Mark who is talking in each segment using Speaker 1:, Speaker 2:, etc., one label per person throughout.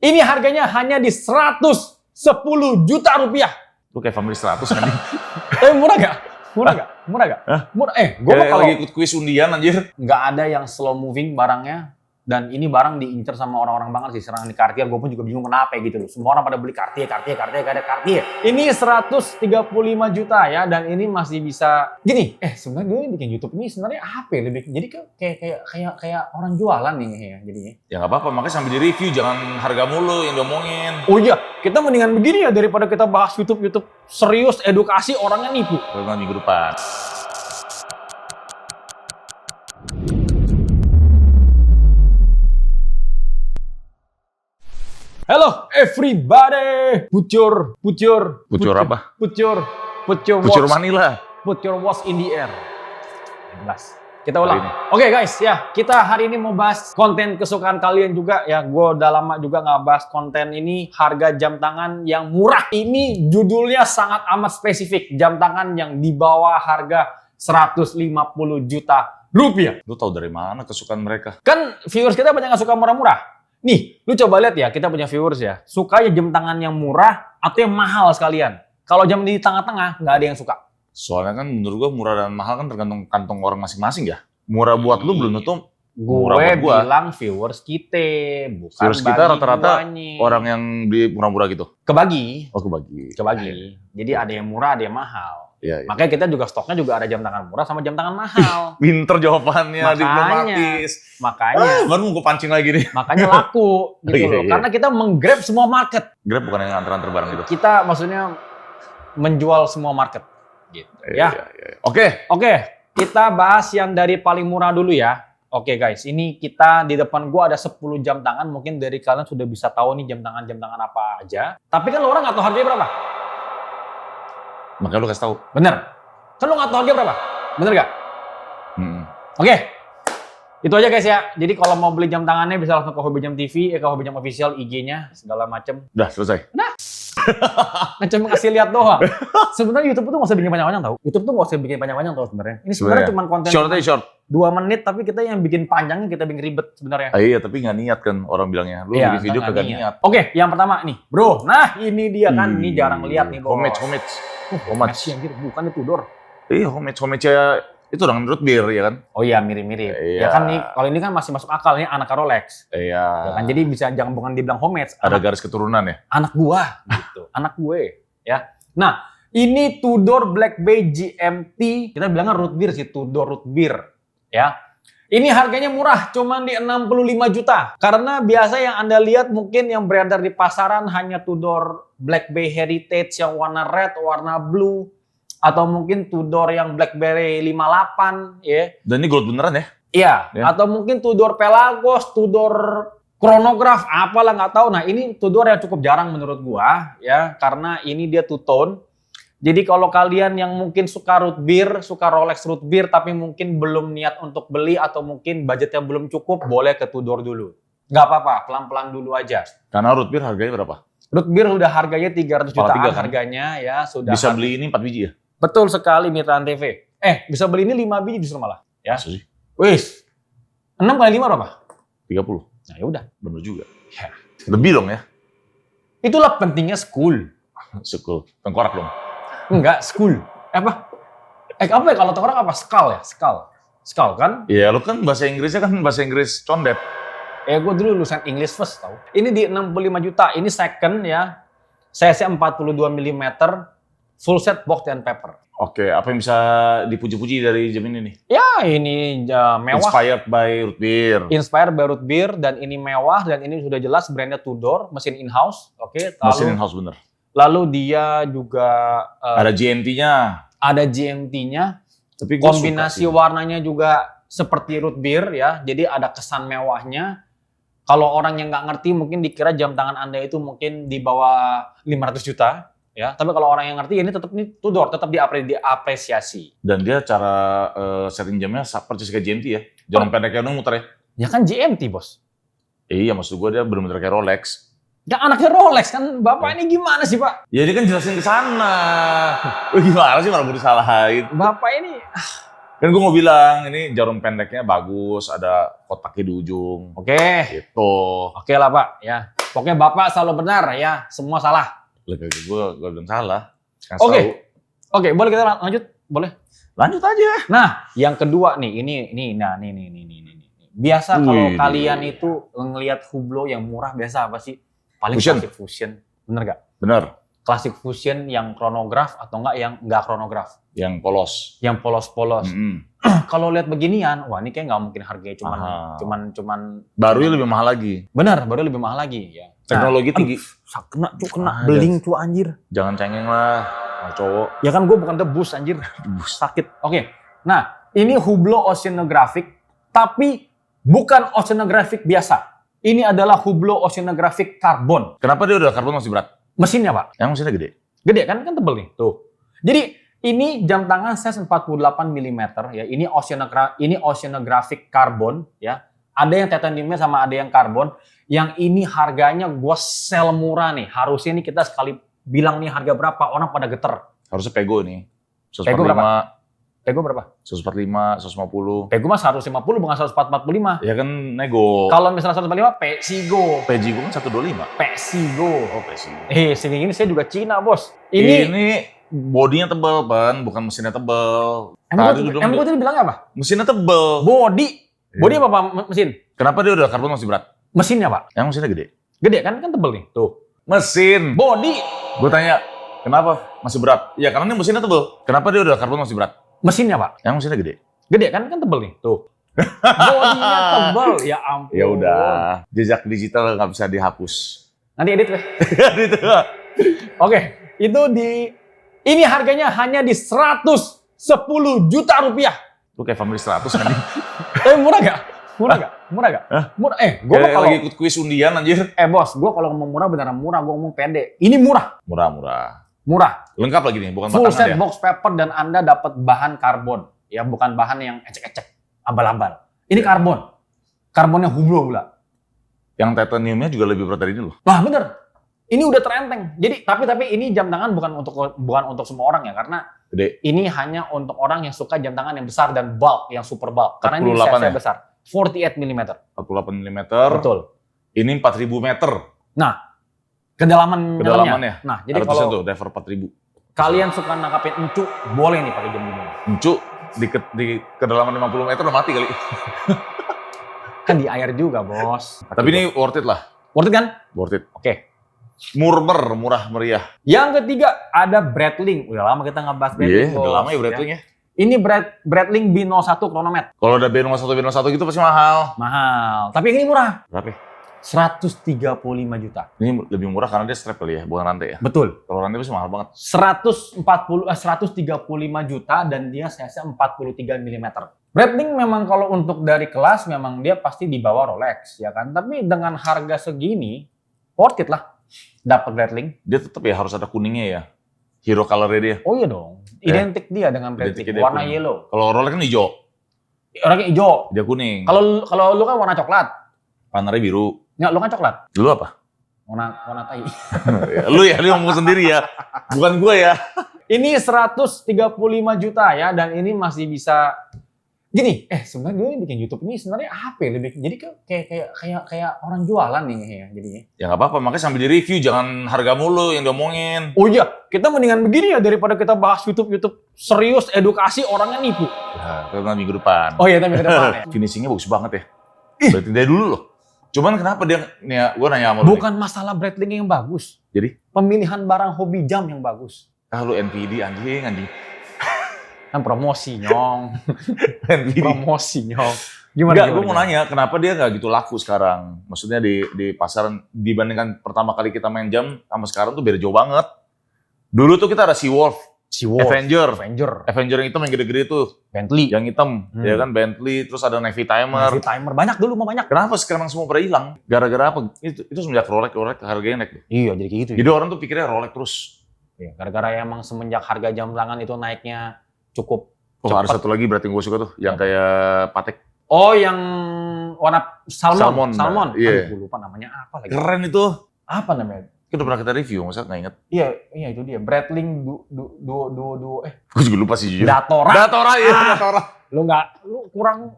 Speaker 1: Ini harganya hanya di 110 juta rupiah.
Speaker 2: Lu kayak Family 100 kan?
Speaker 1: Murah gak? Murah gak? Murah gak?
Speaker 2: Hah?
Speaker 1: Murah. Gue
Speaker 2: Kayak
Speaker 1: kalau
Speaker 2: lagi ikut kuis undian anjir.
Speaker 1: nggak ada yang slow moving barangnya. Dan ini barang diincar sama orang-orang banget sih. Serangan di Cartier, gue pun juga bingung kenapa gitu loh. Semua orang pada beli Cartier. Ini 135 juta ya, dan ini masih bisa gini. Sebenarnya gue bikin YouTube ini sebenarnya apa ya? Lebih jadi kayak orang jualan nih ya jadinya.
Speaker 2: Ya nggak apa-apa, makanya sambil di-review, jangan harga mulu yang diomongin.
Speaker 1: Oh iya, kita mendingan begini ya daripada kita bahas YouTube serius, edukasi orangnya nipu.
Speaker 2: Bukan minggu depan.
Speaker 1: Hello everybody, put your
Speaker 2: apa?
Speaker 1: Put your
Speaker 2: Pucur Manila.
Speaker 1: Put your watch in the air. Jelas. Kita ulang.
Speaker 2: Hari
Speaker 1: Oke guys, ya kita hari ini mau bahas konten kesukaan kalian juga ya. Gue udah lama juga nggak bahas konten ini, harga jam tangan yang murah. Ini judulnya sangat amat spesifik, jam tangan yang di bawah harga 150 juta rupiah.
Speaker 2: Lu tahu dari mana kesukaan mereka?
Speaker 1: Kan viewers kita banyak yang suka murah-murah. Nih, lu coba lihat ya, kita punya viewers ya. Sukanya jam tangan yang murah atau yang mahal sekalian? Kalau jam di tengah-tengah, nggak ada yang suka.
Speaker 2: Soalnya kan menurut gua murah dan mahal kan tergantung kantong orang masing-masing ya. Murah buat lu belum tentu murah buat gua.
Speaker 1: Bilang viewers kita, bukan
Speaker 2: Viewers kita rata-rata
Speaker 1: guanya.
Speaker 2: orang yang beli murah-murah gitu.
Speaker 1: Kebagi.
Speaker 2: Oh, kebagi.
Speaker 1: Jadi ada yang murah, ada yang mahal.
Speaker 2: Iya.
Speaker 1: Makanya kita juga stoknya juga ada jam tangan murah sama jam tangan mahal.
Speaker 2: Pinter jawabannya, diplomatis.
Speaker 1: Makanya.
Speaker 2: Baru mau gue pancing lagi nih.
Speaker 1: Makanya laku gitu loh.
Speaker 2: Iya.
Speaker 1: Karena kita menggrab semua market.
Speaker 2: Grab bukan yang antar-antar barang gitu.
Speaker 1: Kita maksudnya menjual semua market. Gitu. Ya.
Speaker 2: Iya. Oke.
Speaker 1: Kita bahas yang dari paling murah dulu ya. Oke guys, ini kita di depan gua ada 10 jam tangan. Mungkin dari kalian sudah bisa tahu nih jam tangan apa aja. Tapi kan lo orang nggak tahu harganya berapa.
Speaker 2: Makanya lu kasih tahu.
Speaker 1: Bener. Kan lo nggak tahu harganya berapa. Bener nggak? Oke. Itu aja guys ya. Jadi kalau mau beli jam tangannya bisa langsung ke Hobi Jam TV, ke Hobi Jam Official, IG-nya, segala macem.
Speaker 2: Udah selesai.
Speaker 1: Nah, cuma kasih lihat doang. Sebenarnya YouTube tuh nggak usah bikin panjang-panjang tau. YouTube tuh nggak usah bikin panjang-panjang tau sebenarnya. Ini sebenarnya cuma konten
Speaker 2: short.
Speaker 1: 2 menit, tapi kita yang bikin panjangnya kita bikin ribet sebenarnya.
Speaker 2: Iya, tapi nggak niat kan orang bilangnya. Lu bikin video kagak niat.
Speaker 1: Oke, yang pertama nih, bro. Nah, ini dia kan. Ini jarang lihat nih, bro.
Speaker 2: Homage.
Speaker 1: Homage anjir, bukan itu Tudor.
Speaker 2: Iya, homage itu orang root beer ya kan?
Speaker 1: Oh iya, mirip-mirip.
Speaker 2: Iya.
Speaker 1: Ya kan nih, kalau ini kan masih masuk akal nih, anak Rolex.
Speaker 2: Iya.
Speaker 1: Ya kan, jadi bisa jangan bukan dibilang homage.
Speaker 2: Ada garis keturunan ya?
Speaker 1: Anak gua gitu. Anak gue ya. Nah, ini Tudor Black Bay GMT. Kita bilangnya root beer sih, Tudor root beer ya. Ini harganya murah, cuma di 65 juta. Karena biasa yang Anda lihat mungkin yang beredar di pasaran hanya Tudor Black Bay Heritage yang warna red, warna blue, atau mungkin Tudor yang Blackberry 58 ya.
Speaker 2: Dan ini gold beneran ya?
Speaker 1: Iya,
Speaker 2: Ya.
Speaker 1: atau mungkin Tudor Pelagos, Tudor Chronograph, apalah nggak tahu. Nah, ini Tudor yang cukup jarang menurut gua ya, karena ini dia two tone. Jadi kalau kalian yang mungkin suka root beer, suka Rolex root beer tapi mungkin belum niat untuk beli atau mungkin budgetnya belum cukup, boleh ke Tudor dulu. Nggak apa-apa, pelan-pelan dulu aja.
Speaker 2: Karena root beer harganya berapa?
Speaker 1: Root beer udah harganya 300
Speaker 2: Kepala
Speaker 1: jutaan
Speaker 2: tiga, kan?
Speaker 1: harganya ya, sudah.
Speaker 2: Bisa beli ini 4 biji ya?
Speaker 1: Betul sekali Mitra TV. Bisa beli ini 5 biji justru malah. Ya.
Speaker 2: Masa sih?
Speaker 1: Wis. 6 kali 5 berapa?
Speaker 2: 30.
Speaker 1: Nah, ya udah.
Speaker 2: Bener juga.
Speaker 1: Ya.
Speaker 2: Lebih dong ya?
Speaker 1: Itulah pentingnya school.
Speaker 2: Sekul. Tengkorak dong.
Speaker 1: Enggak, school. Apa ya kalau tengkorak apa? Skal ya? Skal kan?
Speaker 2: Iya, lu kan bahasa Inggrisnya kan bahasa Inggris condet.
Speaker 1: Gue dulu lulusan English first tau. Ini di 65 juta. Ini second ya. CC 42 mm. Full set box dan paper.
Speaker 2: Oke, apa yang bisa dipuji-puji dari jam ini nih?
Speaker 1: Ya, ini mewah.
Speaker 2: Inspired by root beer.
Speaker 1: Inspired by root beer, dan ini mewah, dan ini sudah jelas brandnya Tudor, mesin in-house. Oke,
Speaker 2: Mesin in-house bener.
Speaker 1: Lalu dia juga
Speaker 2: Ada GMT-nya.
Speaker 1: ada GMT-nya.
Speaker 2: Tapi gua
Speaker 1: Kombinasi
Speaker 2: suka sih.
Speaker 1: warnanya juga seperti root beer ya. Jadi ada kesan mewahnya. Kalau orang yang nggak ngerti mungkin dikira jam tangan Anda itu mungkin di bawah 500 juta. Ya, tapi kalau orang yang ngerti ini tetap nih Tudor, tetap diapresiasi.
Speaker 2: Dan dia cara setting jamnya persis kayak GMT ya. Jarum pendeknya dong muter ya.
Speaker 1: Ya kan GMT, Bos.
Speaker 2: Iya, maksud gua dia bener-bener kayak Rolex.
Speaker 1: Ya anaknya Rolex kan, Bapak ini gimana sih, Pak?
Speaker 2: Ya dia kan jelasin ke sana. Gimana sih malah gue disalahin?
Speaker 1: Bapak ini
Speaker 2: Kan gue mau bilang ini jarum pendeknya bagus, ada kotaknya di ujung.
Speaker 1: Oke.
Speaker 2: Gitu.
Speaker 1: Oke lah, Pak, ya. Pokoknya Bapak selalu benar ya, semua salah.
Speaker 2: Gue bilang salah.
Speaker 1: Oke. Oke, boleh kita lanjut? Boleh.
Speaker 2: Lanjut aja.
Speaker 1: Nah, yang kedua nih, ini. Biasa kalau
Speaker 2: Wih.
Speaker 1: kalian itu ngelihat Hublot yang murah biasa apa sih? Paling
Speaker 2: Fusion.
Speaker 1: Classic Fusion. Bener gak?
Speaker 2: Bener.
Speaker 1: Classic Fusion yang chronograph atau enggak yang enggak chronograph?
Speaker 2: Yang polos.
Speaker 1: Yang polos-polos.
Speaker 2: Mm-mm.
Speaker 1: Kalau lihat beginian, wah ini kayak nggak mungkin harganya cuman
Speaker 2: Barunya lebih mahal lagi.
Speaker 1: benar, baru lebih mahal lagi ya.
Speaker 2: Teknologi tinggi.
Speaker 1: Kena beling cu anjir.
Speaker 2: Jangan cengeng lah, sama cowok.
Speaker 1: Ya kan gue bukan debus anjir. Sakit. Oke. Nah, ini Hublot Oceanographic tapi bukan oceanographic biasa. Ini adalah Hublot Oceanographic Carbon.
Speaker 2: Kenapa dia udah karbon masih berat?
Speaker 1: Mesinnya, Pak.
Speaker 2: Yang mesinnya gede.
Speaker 1: Gede kan tebel nih. Tuh. Jadi ini jam tangan size 48 mm ya. Ini oceanographic carbon ya. Ada yang titaniumnya sama ada yang karbon. Yang ini harganya gue sell murah nih. Harusnya nih kita sekali bilang nih harga berapa, orang pada geter.
Speaker 2: Harusnya Pego nih. 145,
Speaker 1: Pego berapa? Pego berapa?
Speaker 2: 145, 150.
Speaker 1: Pego mah 150 bukan 145.
Speaker 2: Ya kan nego.
Speaker 1: Kalau misalnya 145 Pesigo.
Speaker 2: PG gue kan 125.
Speaker 1: Pesigo.
Speaker 2: Oh, Pesigo.
Speaker 1: Segini ini saya juga Cina, Bos. Ini
Speaker 2: bodinya tebel, Pan. Bukan mesinnya tebel.
Speaker 1: emang gue tadi bilangnya apa?
Speaker 2: Mesinnya tebel.
Speaker 1: Body. Body apa, Pak? Mesin?
Speaker 2: Kenapa dia udah karbon masih berat?
Speaker 1: Mesinnya, Pak.
Speaker 2: Yang mesinnya gede.
Speaker 1: Gede kan tebel nih. Tuh.
Speaker 2: Mesin.
Speaker 1: Body.
Speaker 2: Gue tanya, kenapa masih berat? Ya karena ini mesinnya tebel. Kenapa dia udah karbon masih berat?
Speaker 1: Mesinnya, Pak.
Speaker 2: Yang mesinnya gede.
Speaker 1: Gede kan tebel nih. Tuh. Bodinya tebel. Ya ampun.
Speaker 2: Ya udah, jejak digital nggak bisa dihapus.
Speaker 1: Nanti edit deh.
Speaker 2: Gitu.
Speaker 1: Oke. Ini harganya hanya di 110 juta rupiah.
Speaker 2: Lu kayak family 100 kan?
Speaker 1: Murah gak? Murah gak? Murah gak? Murah. Gue
Speaker 2: Kayak
Speaker 1: kalau
Speaker 2: lagi ikut kuis undian anjir.
Speaker 1: Bos, gue kalau ngomong murah beneran murah. Gue ngomong pede. Ini murah.
Speaker 2: Murah.
Speaker 1: Murah.
Speaker 2: Lengkap lagi nih, bukan
Speaker 1: Full
Speaker 2: batangan
Speaker 1: set
Speaker 2: ya?
Speaker 1: box paper dan Anda dapat bahan karbon. Ya, bukan bahan yang ecek-ecek. Abal-abal. Ini karbon. Karbonnya Hublot pula.
Speaker 2: Yang titaniumnya juga lebih berat dari ini loh.
Speaker 1: Nah, bener. Ini udah terenteng. Jadi tapi ini jam tangan bukan untuk semua orang ya, karena
Speaker 2: Gede.
Speaker 1: ini hanya untuk orang yang suka jam tangan yang besar dan bulk, yang super bulk. Karena ini
Speaker 2: 48
Speaker 1: size
Speaker 2: ya?
Speaker 1: besar. 48 mm.
Speaker 2: 48 mm.
Speaker 1: Betul.
Speaker 2: Ini 4000 meter.
Speaker 1: Nah, kedalamannya.
Speaker 2: Kedalamannya.
Speaker 1: Nah, jadi
Speaker 2: Ada
Speaker 1: kalau
Speaker 2: tulisan tuh, diver 4000.
Speaker 1: kalian suka nangkapin encu, boleh nih pakai jam gini.
Speaker 2: Encu, di kedalaman 50 meter udah mati kali.
Speaker 1: Kan di air juga, Bos.
Speaker 2: Tapi ini worth it lah.
Speaker 1: Worth it kan?
Speaker 2: Worth it.
Speaker 1: Oke.
Speaker 2: Murah meriah.
Speaker 1: Yang ketiga ada Breitling. Udah lama kita nggak bahas Breitling.
Speaker 2: Iya, udah lama ya Breitling ya.
Speaker 1: Ini Breitling B01 Chronomet.
Speaker 2: Kalau ada B01 gitu pasti mahal.
Speaker 1: Mahal. Tapi yang ini murah.
Speaker 2: Berapa?
Speaker 1: 135 juta.
Speaker 2: Ini lebih murah karena dia strap kali ya, bukan rantai ya.
Speaker 1: Betul.
Speaker 2: Kalau rantai pasti mahal banget.
Speaker 1: 135 juta dan dia size 43 mm. Breitling memang kalau untuk dari kelas memang dia pasti di bawah Rolex ya kan. Tapi dengan harga segini worth it lah. Dapat Breitling.
Speaker 2: Dia tetap ya harus ada kuningnya ya. Hero color-nya dia.
Speaker 1: Oh iya dong. Identik dia dengan Breitling.
Speaker 2: Identiknya dia
Speaker 1: Warna
Speaker 2: kuning.
Speaker 1: yellow.
Speaker 2: Kalau Rolex kan hijau,
Speaker 1: Orangnya hijau.
Speaker 2: dia kuning.
Speaker 1: Kalau lu kan warna coklat.
Speaker 2: Panernya biru.
Speaker 1: Nggak, lu kan coklat.
Speaker 2: Lu apa?
Speaker 1: Warna tai.
Speaker 2: Lu ngomong sendiri ya. Bukan gue ya.
Speaker 1: Ini 135 juta ya dan ini masih bisa gini. Sebenarnya dia bikin YouTube ini sebenarnya apa ya? Jadi kayak orang jualan nih ya jadinya.
Speaker 2: Ya nggak apa-apa, makanya sambil di-review jangan harga mulu yang diomongin.
Speaker 1: Oh iya, kita mendingan begini ya daripada kita bahas YouTube serius edukasi orangnya nipu.
Speaker 2: Ya, karena minggu depan.
Speaker 1: Oh iya, tapi ke depan ya.
Speaker 2: Finishingnya bagus banget ya. Berarti dari dulu loh. Cuman kenapa dia, nih ya, gue nanya sama lu.
Speaker 1: Bukan masalah Breitling yang bagus.
Speaker 2: Jadi?
Speaker 1: Pemilihan barang hobi jam yang bagus.
Speaker 2: Lu NPD anjing.
Speaker 1: Kan promosi nyong.
Speaker 2: NPD.
Speaker 1: Promosi nyong.
Speaker 2: Gue mau nanya, kenapa dia nggak gitu laku sekarang? Maksudnya di pasaran dibandingkan pertama kali kita main jam sama sekarang tuh beda jauh banget. Dulu tuh kita ada Seawolf, Avenger yang hitam yang gede-gede tuh,
Speaker 1: Bentley,
Speaker 2: yang hitam, ya kan Bentley, terus ada Navy Timer.
Speaker 1: Banyak dulu mau banyak.
Speaker 2: Kenapa sekarang semua pada hilang? Gara-gara apa? Itu semenjak Rolex harganya naik.
Speaker 1: Iya, jadi kayak gitu.
Speaker 2: Jadi orang tuh pikirnya Rolex terus.
Speaker 1: Iya, gara-gara emang semenjak harga jam tangan itu naiknya cukup.
Speaker 2: Ada satu lagi berarti gue suka tuh, yang kayak Patek.
Speaker 1: Oh, yang warna salmon.
Speaker 2: Iya.
Speaker 1: Aduh, gue lupa namanya apa lagi.
Speaker 2: Keren itu.
Speaker 1: Apa namanya?
Speaker 2: Kita udah pernah kita review, masa nggak inget?
Speaker 1: Iya itu dia. Breitling
Speaker 2: Gue juga lupa sih jujur.
Speaker 1: Datora.
Speaker 2: Datora.
Speaker 1: Lu kurang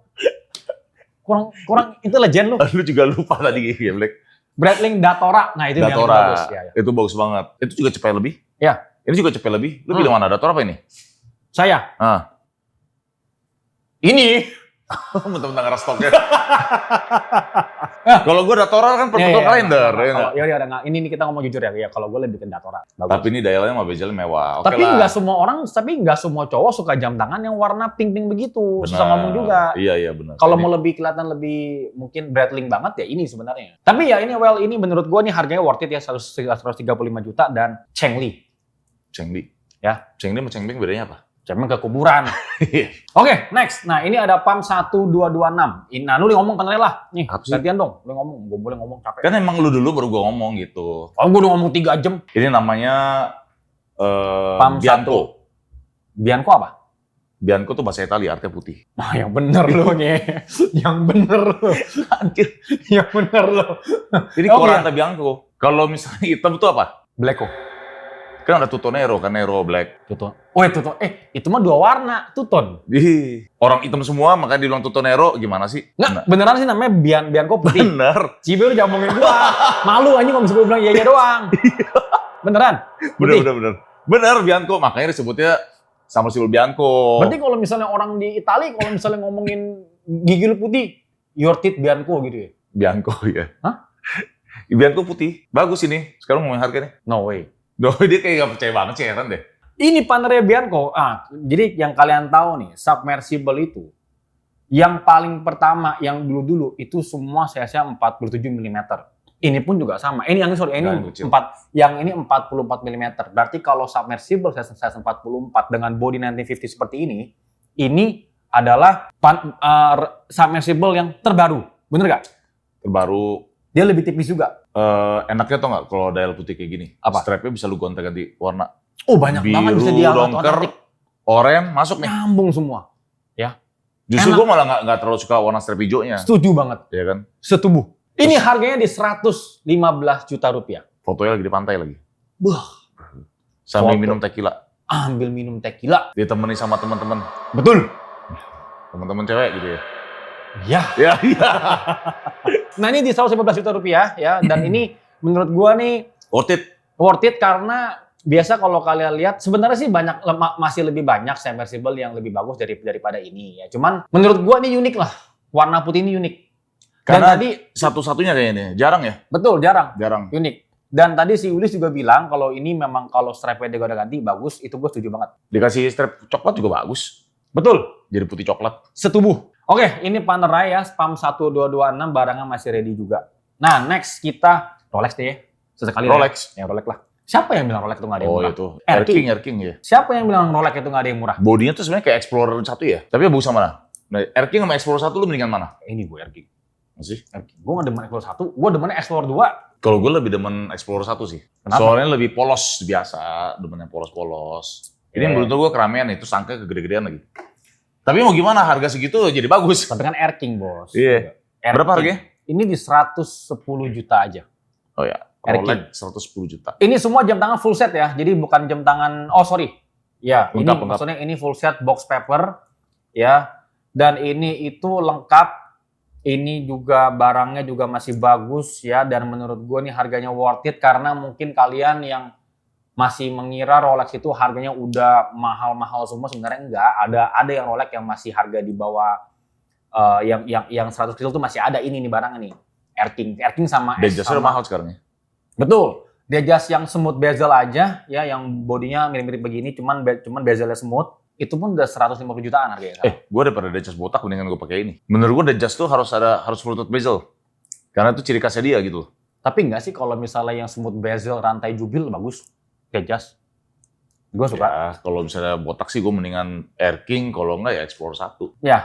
Speaker 1: itu legend lu.
Speaker 2: Lu juga lupa tadi ya, Black.
Speaker 1: Breitling Datora. Nah, itu yang
Speaker 2: Datora.
Speaker 1: bagus. Ya.
Speaker 2: Itu bagus banget. Itu juga cepet lebih.
Speaker 1: Ya.
Speaker 2: Ini juga cepet lebih. Lu pilih mana? Datora apa ini?
Speaker 1: Saya.
Speaker 2: Ini. Mentang-mentang ngeras stoknya. Kalau gue Datora kan perpetual kalender.
Speaker 1: Ini kita ngomong jujur ya. Kalau gue lebih ke Datora. Bagus.
Speaker 2: Tapi ini dialnya sama bezelnya mewah.
Speaker 1: Tapi nggak semua orang, nggak semua cowok suka jam tangan yang warna pink-pink begigu. Susah ngomong juga.
Speaker 2: Iya benar.
Speaker 1: Kalau mau lebih kelihatan lebih mungkin Breitling banget ya ini sebenarnya. Tapi ya ini ini menurut gue nih harganya worth it ya 135 juta dan Chengli. Ya.
Speaker 2: Chengli sama Chengbing bedanya apa?
Speaker 1: Cengli ke kuburan. Oke, next. Nah, ini ada PAM 1226. Nah, lu ngomong kan lah. Nih, gantian dong. Lu ngomong. Gue boleh ngomong capek.
Speaker 2: Kan emang lu dulu baru gue ngomong gitu.
Speaker 1: Oh, gue udah ngomong 3 jam.
Speaker 2: Ini namanya
Speaker 1: PAM
Speaker 2: Bianco.
Speaker 1: Bianco apa?
Speaker 2: Bianco tuh bahasa Italia, artinya putih.
Speaker 1: Nah, yang bener lu nih. Yang bener lu.
Speaker 2: Anjir.
Speaker 1: Yang bener lu.
Speaker 2: Ini Colanta Bianco. Kalau misalnya hitam itu apa?
Speaker 1: Blacko.
Speaker 2: Kan ada Tutonero, kan Nero Black.
Speaker 1: Tuton. Itu mah 2 warna, Tuton.
Speaker 2: Orang hitam semua, makanya dibilang Tutonero, gimana sih?
Speaker 1: Nggak, beneran sih namanya Bianco putih.
Speaker 2: Bener.
Speaker 1: Cibe lu jangan ngomongin gua. Malu anjing kalau misalnya gua bilang iya doang. Beneran?
Speaker 2: Bener, Bianco. Makanya disebutnya sama simbol Bianco.
Speaker 1: Berarti kalau misalnya orang di Itali, kalau misalnya ngomongin gigi lu putih, your teeth Bianco gitu ya?
Speaker 2: Bianco, ya.
Speaker 1: Hah?
Speaker 2: Bianco putih. Bagus ini. Sekarang ngomongin harganya.
Speaker 1: No way.
Speaker 2: Dia kayak gak percaya banget sih, heran deh.
Speaker 1: Ini Panerai Bianco. Jadi yang kalian tahu nih, submersible itu, yang paling pertama, yang dulu-dulu, itu semua size-nya 47 mm. Ini pun juga sama. Ini 44 mm. Berarti kalau submersible size 44 dengan body 1950 seperti ini adalah submersible yang terbaru. Bener gak?
Speaker 2: Terbaru.
Speaker 1: Dia lebih tipis juga.
Speaker 2: Enaknya tau nggak kalau dial putih kayak gini?
Speaker 1: Apa?
Speaker 2: Strapnya bisa lu gonta-ganti warna.
Speaker 1: Oh banyak banget bisa dia.
Speaker 2: Biru, dongker, oranye, masuk nih.
Speaker 1: Nyambung semua. Ya.
Speaker 2: Justru gue malah nggak terlalu suka warna strap hijaunya.
Speaker 1: Setuju banget.
Speaker 2: Ya kan?
Speaker 1: Setubuh. Ini harganya di 115 juta rupiah.
Speaker 2: Fotonya lagi di pantai lagi.
Speaker 1: Wah.
Speaker 2: Sambil minum tequila.
Speaker 1: Ambil minum tequila.
Speaker 2: Ditemani sama teman-teman.
Speaker 1: Betul.
Speaker 2: Teman-teman cewek gitu ya.
Speaker 1: Ya. Nah ini di 115 juta rupiah ya, dan ini menurut gua nih worth it karena biasa kalau kalian lihat sebenarnya sih masih lebih banyak submersible yang lebih bagus daripada ini ya. Cuman menurut gua ini unik lah, warna putih ini unik.
Speaker 2: Karena tadi satu-satunya kayaknya jarang ya.
Speaker 1: Betul, jarang.
Speaker 2: Unik.
Speaker 1: Dan tadi si Ulis juga bilang kalau ini memang kalau strapnya digonta-ganti bagus, itu gue setuju banget.
Speaker 2: Dikasih strap coklat juga bagus.
Speaker 1: Betul.
Speaker 2: Jadi putih coklat.
Speaker 1: Setubuh. Oke, ini Panerai ya, PAM 1226 barangnya masih ready juga. Nah, next kita Rolex deh ya. Sesekali
Speaker 2: Rolex.
Speaker 1: Ya Rolex lah. Siapa yang bilang Rolex itu nggak ada yang murah?
Speaker 2: Oh itu. Erking ya.
Speaker 1: Siapa yang bilang Rolex itu nggak ada yang murah?
Speaker 2: Bodinya tuh sebenarnya kayak Explorer 1 ya. Tapi bagus sama mana? Nah, Erking sama Explorer 1 lu mendingan mana?
Speaker 1: Ini gue Erking.
Speaker 2: Masih?
Speaker 1: Erking. Gue nggak demen Explorer 1, gue demen Explorer 2.
Speaker 2: Kalau gue lebih demen Explorer 1 sih.
Speaker 1: Kenapa?
Speaker 2: Soalnya lebih polos biasa, demennya polos-polos. Ini menurut gue keramaian itu sangka kegede-gedean lagi. Tapi mau gimana, harga segitu jadi bagus.
Speaker 1: Tapi kan Erking, bos.
Speaker 2: Iya. Berapa harganya?
Speaker 1: Ini di 110 juta aja.
Speaker 2: Oh ya, Rolex 110 juta.
Speaker 1: Ini semua jam tangan full set ya, jadi bukan jam tangan, Ya, lengkap. Maksudnya ini full set box paper, ya. Dan ini itu lengkap. Ini juga barangnya juga masih bagus ya, dan menurut gue nih harganya worth it karena mungkin kalian yang masih mengira Rolex itu harganya udah mahal-mahal semua, sebenarnya enggak. Ada yang Rolex yang masih harga di bawah yang 100 kilo tuh masih ada ini nih barangnya nih. Erking sama
Speaker 2: Datejust mahal sekarang ya.
Speaker 1: Betul. Datejust yang smooth bezel aja ya, yang bodinya mirip-mirip begini cuman bezelnya smooth, itu pun udah 150 jutaan harganya.
Speaker 2: Gue daripada Datejust botak mendingan gue pakai ini. Menurut gue Datejust tuh harus fluted bezel. Karena itu ciri khasnya dia gitu.
Speaker 1: Tapi enggak sih kalau misalnya yang smooth bezel rantai jubil bagus. Datejust. Gue suka.
Speaker 2: Ya, kalau misalnya botak sih gue mendingan Erking, kalau enggak ya Explorer 1.
Speaker 1: Ya,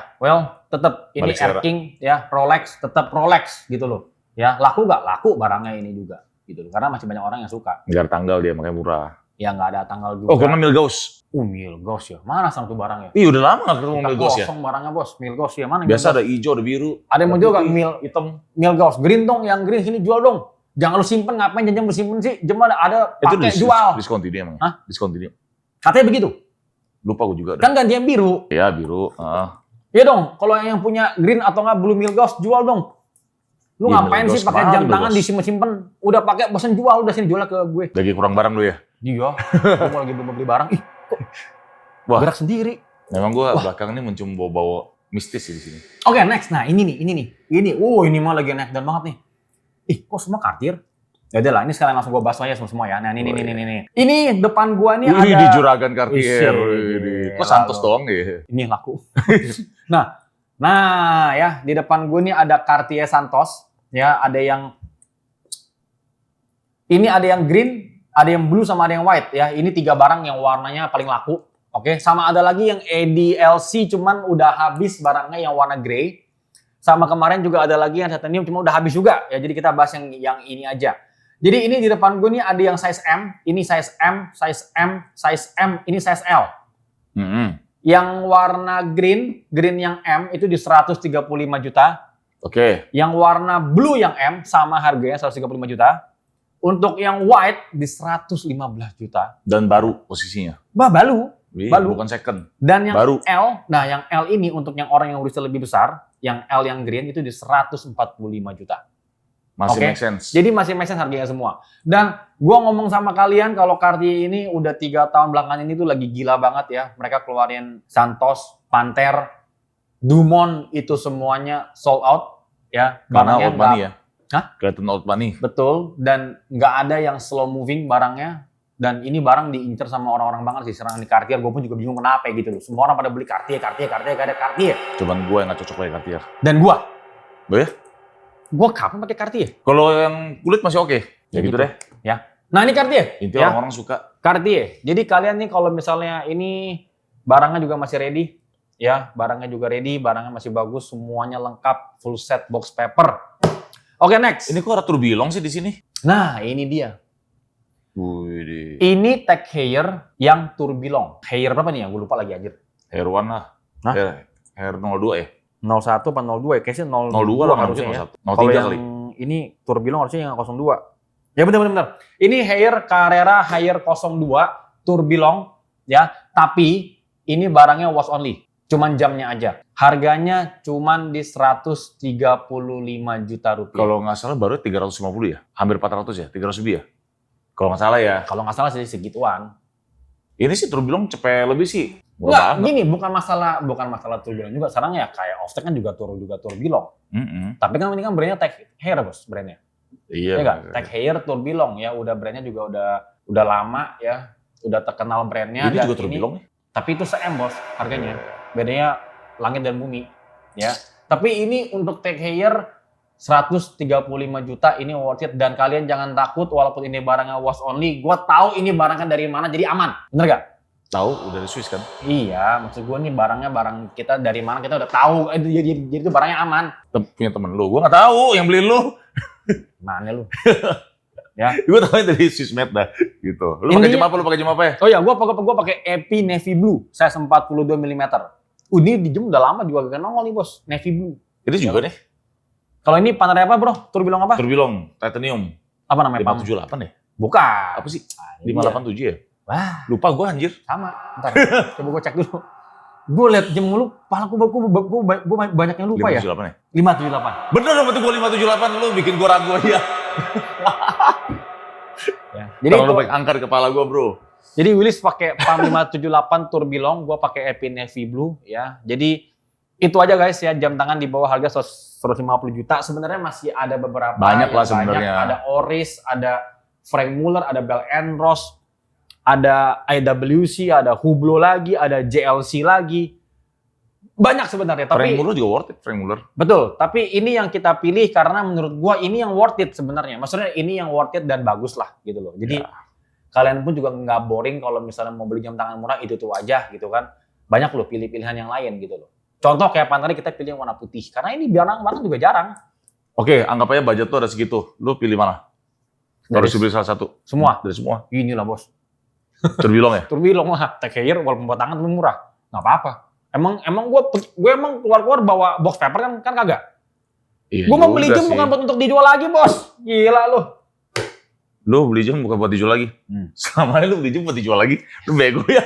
Speaker 1: tetap ini Erking ya, Rolex, tetap Rolex gitu loh. Ya, laku nggak? Laku barangnya ini juga gitu loh. Karena masih banyak orang yang suka.
Speaker 2: Nggak ada tanggal dia, makanya murah.
Speaker 1: Ya nggak ada tanggal juga.
Speaker 2: Oh, karena Milgauss.
Speaker 1: Milgauss ya. Mana sang tuh barangnya?
Speaker 2: Ih, udah lama nggak ketemu Milgauss ya.
Speaker 1: Kosong barangnya bos. Milgauss ya mana?
Speaker 2: Biasa ada hijau, ada biru.
Speaker 1: Ada yang mau juga
Speaker 2: hitam.
Speaker 1: Milgauss, green dong, yang green sini jual dong. Jangan lu simpen, ngapain jam lu simpen sih? Jemana ada pakai jual.
Speaker 2: Diskontinue emang.
Speaker 1: Hah?
Speaker 2: Diskontinue.
Speaker 1: Katanya begitu.
Speaker 2: Lupa gue juga.
Speaker 1: Kan ganti yang biru.
Speaker 2: Ya biru.
Speaker 1: Iya dong. Kalau yang punya green atau nggak blue Milgauss jual dong. Lu
Speaker 2: Iya,
Speaker 1: ngapain
Speaker 2: bos,
Speaker 1: sih pakai
Speaker 2: mahal
Speaker 1: jam
Speaker 2: lu,
Speaker 1: tangan
Speaker 2: bos.
Speaker 1: disimpen-simpen? Udah pakai bosan jual, udah sini jual ke gue.
Speaker 2: Lagi kurang barang lu ya?
Speaker 1: Iya, gue mau lagi beli barang. Ih, kok
Speaker 2: Wah.
Speaker 1: gerak sendiri.
Speaker 2: Memang gue belakangan ini mencium bau-bau mistis sih di sini.
Speaker 1: Oke, next. Nah, ini nih. Ini mah lagi naik dan banget nih. Ih, kok semua Cartier? Ya udah lah, ini sekalian langsung gue bahas aja semua ya. Nah, ini. Ini depan gua nih
Speaker 2: Wih,
Speaker 1: ada
Speaker 2: di Juragan Cartier.
Speaker 1: Wih,
Speaker 2: Kok Santos
Speaker 1: lalu.
Speaker 2: doang ya?
Speaker 1: Ini laku. Nah, ya di depan gue nih ada Cartier Santos. Ya, ada yang green, ada yang blue sama ada yang white ya. Ini 3 barang yang warnanya paling laku. Oke, sama ada lagi yang ADLC cuman udah habis barangnya yang warna grey. Sama kemarin juga ada lagi yang titanium cuma udah habis juga ya. Jadi kita bahas yang ini aja. Jadi ini di depan gue nih ada yang size M, ini size M, size M, size M, ini size L. Yang warna green yang M itu di 135 juta.
Speaker 2: Oke.
Speaker 1: Yang warna blue yang M sama harganya 135 juta. Untuk yang white di 115 juta.
Speaker 2: Dan baru posisinya.
Speaker 1: Bah, baru.
Speaker 2: Bukan second.
Speaker 1: Dan yang
Speaker 2: baru.
Speaker 1: L, nah yang L ini untuk yang orang yang urusan lebih besar, yang L yang green itu di 145 juta.
Speaker 2: Masih
Speaker 1: Oke.
Speaker 2: make sense.
Speaker 1: Jadi masih make sense harganya semua. Dan gua ngomong sama kalian kalau Cartier ini udah 3 tahun belakangan ini tuh lagi gila banget ya. Mereka keluarin Santos, Panther, Dumont itu semuanya sold out ya.
Speaker 2: Karena
Speaker 1: Barangnya
Speaker 2: old money
Speaker 1: nggak-
Speaker 2: ya.
Speaker 1: Hah?
Speaker 2: Kelihatan old money.
Speaker 1: Betul, dan nggak ada yang slow moving barangnya. Dan ini barang diincer sama orang-orang banget sih. Serangan di Cartier, gue pun juga bingung kenapa gitu loh. Semua orang pada beli Cartier.
Speaker 2: Cuman gue yang gak cocok pakai Cartier.
Speaker 1: Dan gua
Speaker 2: Oh ya?
Speaker 1: kapan pakai Cartier?
Speaker 2: Kalau yang kulit masih oke. Ya gitu deh.
Speaker 1: Ya. Nah ini Cartier.
Speaker 2: Intinya
Speaker 1: Ya.
Speaker 2: orang-orang suka.
Speaker 1: Cartier. Jadi kalian nih kalau misalnya ini barangnya juga masih ready. Ya, barangnya juga ready, barangnya masih bagus, semuanya lengkap, full set box paper. Oke, next.
Speaker 2: Ini kok ada turbilong sih di sini?
Speaker 1: Nah, ini dia.
Speaker 2: Wih,
Speaker 1: Ini tag hair yang tourbillon. Hair berapa nih ya? Gue lupa lagi anjir.
Speaker 2: Hair One lah.
Speaker 1: Hah?
Speaker 2: Hair 02 ya?
Speaker 1: 01 apa 02 ya? Kayaknya
Speaker 2: 02 lah
Speaker 1: harusnya
Speaker 2: harusnya
Speaker 1: ya.
Speaker 2: 01.
Speaker 1: Kalau
Speaker 2: 03
Speaker 1: yang
Speaker 2: kali.
Speaker 1: ini tourbillon harusnya yang 02. Ya benar. Ini hair Carrera Hair 02 tourbillon ya, tapi ini barangnya wash only. Cuman jamnya aja. Harganya cuman di 135 juta rupiah.
Speaker 2: Kalau nggak salah baru 350 ya? Hampir 400 ya? 300 lebih ya? Kalau nggak salah ya.
Speaker 1: Kalau nggak salah sih segituan.
Speaker 2: Ini sih turbilong cepet lebih sih.
Speaker 1: Enggak, gini bukan masalah tourbillon juga. Sekarang ya kayak Offset kan juga tourbillon. Tapi kan ini kan brandnya Tag Hair bos, brandnya.
Speaker 2: Iya.
Speaker 1: Ya nggak? Tag Hair tourbillon ya, udah brandnya juga udah lama ya, udah terkenal brandnya.
Speaker 2: Ini
Speaker 1: dan
Speaker 2: juga turbilong nih.
Speaker 1: Tapi itu se-M bos harganya. Bedanya langit dan bumi ya. Tapi ini untuk Tag Hair 135 juta ini worth it, dan kalian jangan takut walaupun ini barangnya wash only. Gua tahu ini barangnya dari mana jadi aman. Bener gak?
Speaker 2: Tahu udah dari Swiss kan?
Speaker 1: Iya, maksud gue nih barang kita dari mana kita udah tahu. Jadi itu barangnya aman.
Speaker 2: Punya temen lu. Gua nggak tahu yang beli lu.
Speaker 1: Mana lu? Ya.
Speaker 2: Gua tahu dari Swiss Med dah gitu. Lu pakai jam apa? Lu pakai jam apa ya?
Speaker 1: Oh ya, gua pakai Epi Navy Blue size 42 mm. Ini di jam udah lama juga gak nongol nih bos, Navy Blue.
Speaker 2: Itu juga nih.
Speaker 1: Kalau ini Panther apa bro? Tourbillon apa?
Speaker 2: Turbilong, titanium.
Speaker 1: Apa namanya?
Speaker 2: 578 ya?
Speaker 1: Bukan.
Speaker 2: Apa sih?
Speaker 1: Iya.
Speaker 2: 587 ya?
Speaker 1: Wah,
Speaker 2: Lupa gua anjir.
Speaker 1: sama. Ntar, coba gue cek dulu. Gue liat jam mulu, pala gue banyaknya lupa ya.
Speaker 2: 578 ya?
Speaker 1: 578.
Speaker 2: Bener dong, berarti gua 578. Lu bikin gua ragu aja.
Speaker 1: Ya. Jadi
Speaker 2: Terlalu banyak angka di kepala gua bro.
Speaker 1: Jadi Willis pakai PAM 578 tourbillon, gue pakai Epi Navy Blue ya. Jadi itu aja guys ya, jam tangan di bawah harga 150 juta. Sebenarnya masih ada beberapa.
Speaker 2: Banyak lah
Speaker 1: yang
Speaker 2: sebenarnya.
Speaker 1: Ada Oris, ada Frank Muller, ada Bell & Ross, ada IWC, ada Hublot lagi, ada JLC lagi. Banyak sebenarnya.
Speaker 2: Frank
Speaker 1: Tapi
Speaker 2: Muller juga worth it, Frank Muller.
Speaker 1: betul. Tapi ini yang kita pilih karena menurut gue ini yang worth it sebenarnya. Maksudnya ini yang worth it dan bagus lah gitu loh. Jadi kalian pun juga nggak boring kalau misalnya mau beli jam tangan murah itu aja gitu kan. Banyak loh pilih-pilihan yang lain gitu loh. Contoh kayak tadi kita pilih yang warna putih. Karena ini barang juga jarang.
Speaker 2: Oke, anggap aja budget tuh ada segitu. Lu pilih mana? Harus pilih salah satu.
Speaker 1: Semua.
Speaker 2: Dari semua.
Speaker 1: Inilah bos.
Speaker 2: Turbilong ya?
Speaker 1: Tourbillon lah. Tag Heuer walaupun buat tangan lebih murah. Nggak apa-apa. Emang gue emang keluar bawa box paper kan kagak.
Speaker 2: Iya,
Speaker 1: Gue mau beli
Speaker 2: juga
Speaker 1: jam
Speaker 2: sih.
Speaker 1: bukan buat untuk dijual lagi bos. Gila lu.
Speaker 2: Lu beli jam bukan buat dijual lagi. Sama aja lu beli jam buat dijual lagi. Lu bego ya.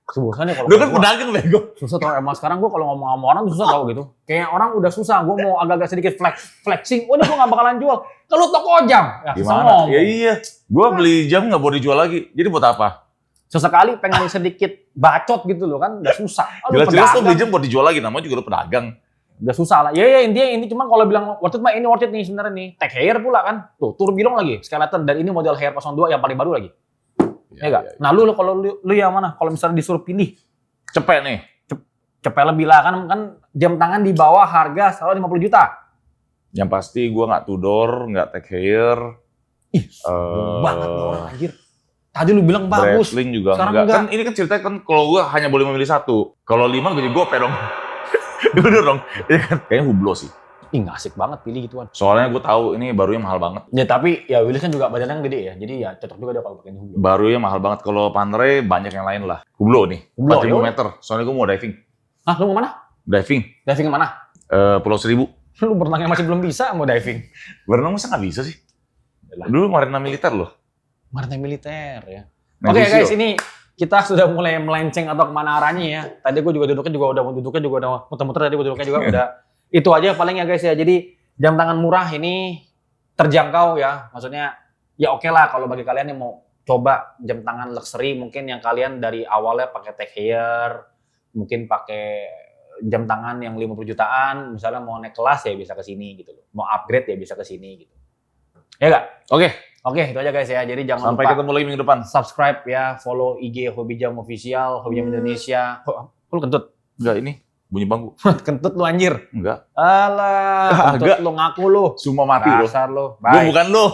Speaker 1: Bosan ya kalau
Speaker 2: Lu kan
Speaker 1: gua.
Speaker 2: pedagang bego.
Speaker 1: Susah tau emang sekarang gue kalau ngomong sama orang tuh susah tau gitu. Kayak orang udah susah, gue mau agak-agak sedikit flexing, oh ini gue gak bakalan jual. Kalau toko jam, ya susah
Speaker 2: Gimana?
Speaker 1: ngomong.
Speaker 2: Ya iya. Gua beli jam nggak boleh dijual lagi. Jadi buat apa?
Speaker 1: Sesekali pengen sedikit bacot gitu loh kan, udah susah. Lu
Speaker 2: Jelas-jelas tuh beli
Speaker 1: pedagang,
Speaker 2: jam buat dijual lagi. Namanya juga lu pedagang.
Speaker 1: udah susah lah. Ya intinya ini cuma kalau bilang worth it mah ini worth it nih sebenarnya nih. Tech hair pula kan, tuh turbilong lagi, skeleton dan ini model hair 02 yang paling baru lagi. Ya enggak? Nah lu kalau lu yang mana? Kalau misalnya disuruh pilih,
Speaker 2: Cepet nih.
Speaker 1: cepet lebih lah kan jam tangan di bawah harga selalu 50 juta.
Speaker 2: Yang pasti gue nggak Tudor, nggak Tech Hair.
Speaker 1: Ih, banget nih orang anjir. Tadi lu bilang bagus.
Speaker 2: Breitling juga
Speaker 1: Sekarang
Speaker 2: enggak.
Speaker 1: enggak.
Speaker 2: Kan ini kan ceritanya kan kalau gue hanya boleh memilih satu. Kalau 5 gaji gue dong. Bener dong. Iya kan? Kayaknya Hublot sih.
Speaker 1: Ih, nggak asik banget pilih gituan.
Speaker 2: Soalnya gue tahu ini barunya mahal banget.
Speaker 1: Ya tapi ya Willis kan juga badannya gede ya. Jadi ya cocok juga dia kalau pakai Hublot.
Speaker 2: Barunya mahal banget. Kalau Panerai banyak yang lain lah. Hublot nih.
Speaker 1: Hublot,
Speaker 2: 4.000
Speaker 1: yuk.
Speaker 2: meter. Soalnya gue mau diving.
Speaker 1: Hah, lu mau mana?
Speaker 2: Diving.
Speaker 1: Diving mana?
Speaker 2: Pulau Seribu.
Speaker 1: Lu berenangnya masih belum bisa mau diving.
Speaker 2: Berenang masa nggak bisa sih?
Speaker 1: Yalah.
Speaker 2: Dulu marina militer loh.
Speaker 1: Maritime militer ya.
Speaker 2: Navy
Speaker 1: Oke
Speaker 2: SEAL.
Speaker 1: guys, ini kita sudah mulai melenceng atau kemana arahnya ya. Tadi gue juga duduknya juga udah muter-muter tadi gue duduknya juga udah. Itu aja paling ya guys ya. Jadi jam tangan murah ini terjangkau ya. Maksudnya ya oke lah kalau bagi kalian yang mau coba jam tangan luxury mungkin yang kalian dari awalnya pakai tech hair, mungkin pakai jam tangan yang 50 jutaan, misalnya mau naik kelas ya bisa ke sini gitu loh. Mau upgrade ya bisa ke sini gitu. Ya enggak?
Speaker 2: Oke.
Speaker 1: Oke, itu aja guys ya. Jadi jangan
Speaker 2: Sampai
Speaker 1: lupa
Speaker 2: ketemu lagi minggu depan.
Speaker 1: subscribe ya, follow IG Hobi Jam Official, Hobi Jam Indonesia. Lu kentut?
Speaker 2: Enggak, ini bunyi bangku.
Speaker 1: Kentut lu anjir.
Speaker 2: Enggak.
Speaker 1: Alah, kentut
Speaker 2: Agak.
Speaker 1: lu ngaku lu.
Speaker 2: Semua mati loh.
Speaker 1: Dasar lu.
Speaker 2: Gue
Speaker 1: Bye.
Speaker 2: bukan lo.